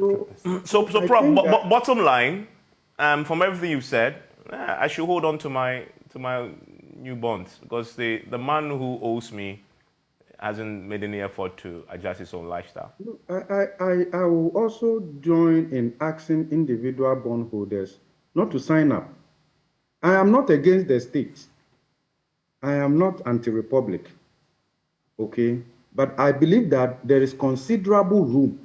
So, So I Prof, think that, bottom line, from everything you've said, I should hold on to my new bonds because the man who owes me hasn't made any effort to adjust his own lifestyle. I will also join in asking individual bondholders not to sign up. I am not against the state. I am not anti-republic, okay? But I believe that there is considerable room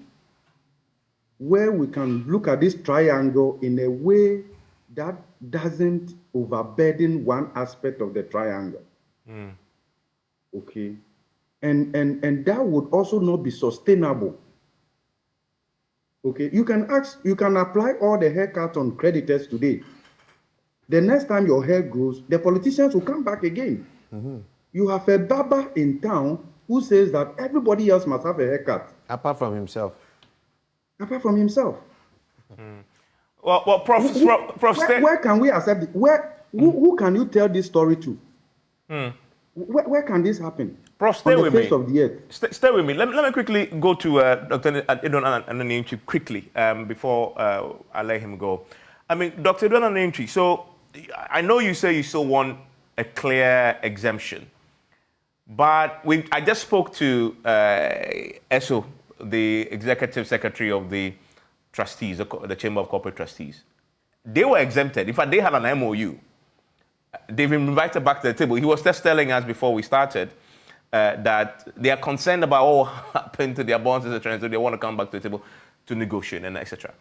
where we can look at this triangle in a way that doesn't overburden one aspect of the triangle, okay? And that would also not be sustainable. Okay, you can apply all the haircuts on creditors today. The next time your hair grows, the politicians will come back again. You have a barber in town who says that everybody else must have a haircut. Apart from himself. Apart from himself. Well, Prof, Where can we accept it? Who can you tell this story to? Where can this happen? Prof, stay on the with face me. of the earth. Stay with me. Let me quickly go to Dr. Adu Anane Antwi quickly before I let him go. I mean, Dr. Adu Anane Antwi, so I know you say you still want a clear exemption, but I just spoke to ESO, the executive secretary of the trustees, the Chamber of Corporate Trustees. They were exempted. In fact, they had an MOU. They've been invited back to the table. He was just telling us before we started that they are concerned about what happened to their bonds, etc., and so they want to come back to the table to negotiate and etc.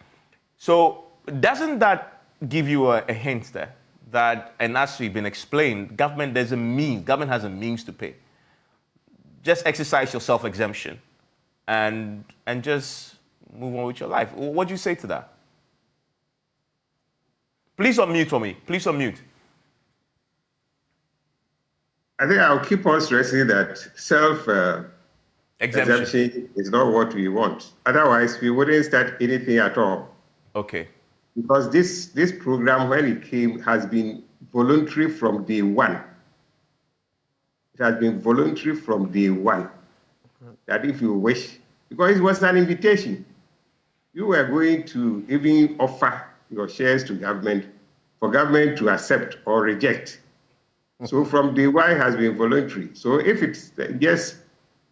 So doesn't that give you a hint there that, and as we've been explained, government has a means to pay. Just exercise your self-exemption and just move on with your life. What do you say to that? Please unmute for me. Please unmute. I think I'll keep on stressing that self-exemption is not what we want. Otherwise, we wouldn't start anything at all. Okay. Because this program, when it came, has been voluntary from day one. It has been voluntary from day one. That if you wish, because it was an invitation, you were going to even offer your shares to government for government to accept or reject. So from day one, it has been voluntary. So if it's just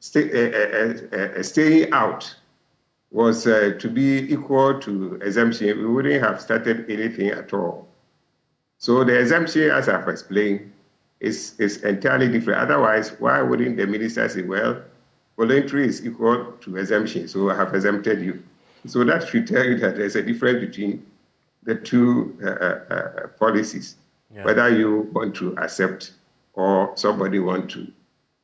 staying out was to be equal to exemption, we wouldn't have started anything at all. So the exemption, as I've explained, is entirely different. Otherwise, why wouldn't the minister say, well, voluntary is equal to exemption, so I have exempted you. So that should tell you that there's a difference between the two policies. Yeah. Whether you want to accept or somebody want to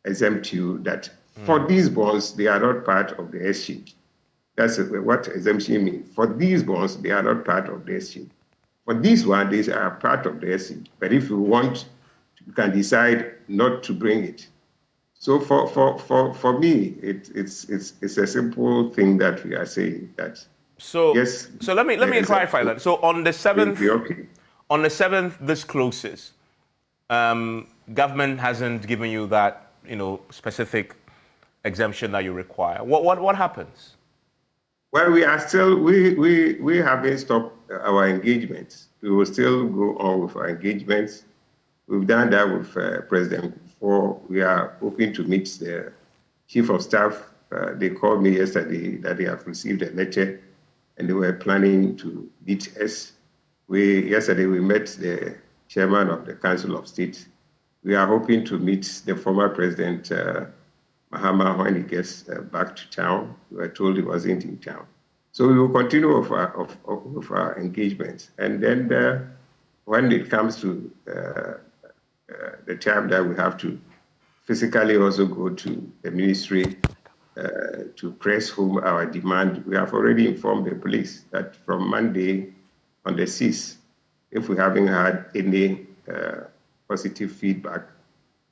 exempt you, that for these bonds, they are not part of the exchange. That's what exemption means. For these bonds, they are not part of the exchange. For this one, these are part of the exchange. But if you want, you can decide not to bring it. So for me, it's a simple thing that we are saying that. So yes. So let me clarify that. So on the 7th. Okay. On the 7th, this closes. Government hasn't given you that, specific exemption that you require. What happens? Well, we are still we haven't stopped our engagements. We will still go on with our engagements. We've done that with President before. We are hoping to meet the chief of staff. They called me yesterday that they have received a letter, and they were planning to meet us. Yesterday we met the chairman of the Council of State. We are hoping to meet the former president, Mahama, when he gets back to town. We were told he wasn't in town. So we will continue with our engagements. And then when it comes to the time that we have to physically also go to the ministry to press home our demand, we have already informed the police that from Monday, on the 6th, if we haven't had any positive feedback,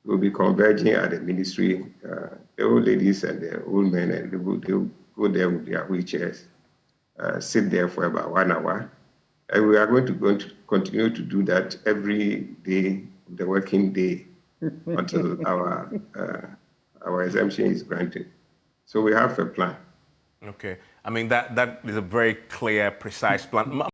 we'll be converging at the ministry, the old ladies and the old men, and they'll go there with their wheelchairs, sit there for about 1 hour. And we are going to continue to do that every day, the working day, until our exemption is granted. So we have a plan. Okay. I mean, that is a very clear, precise plan.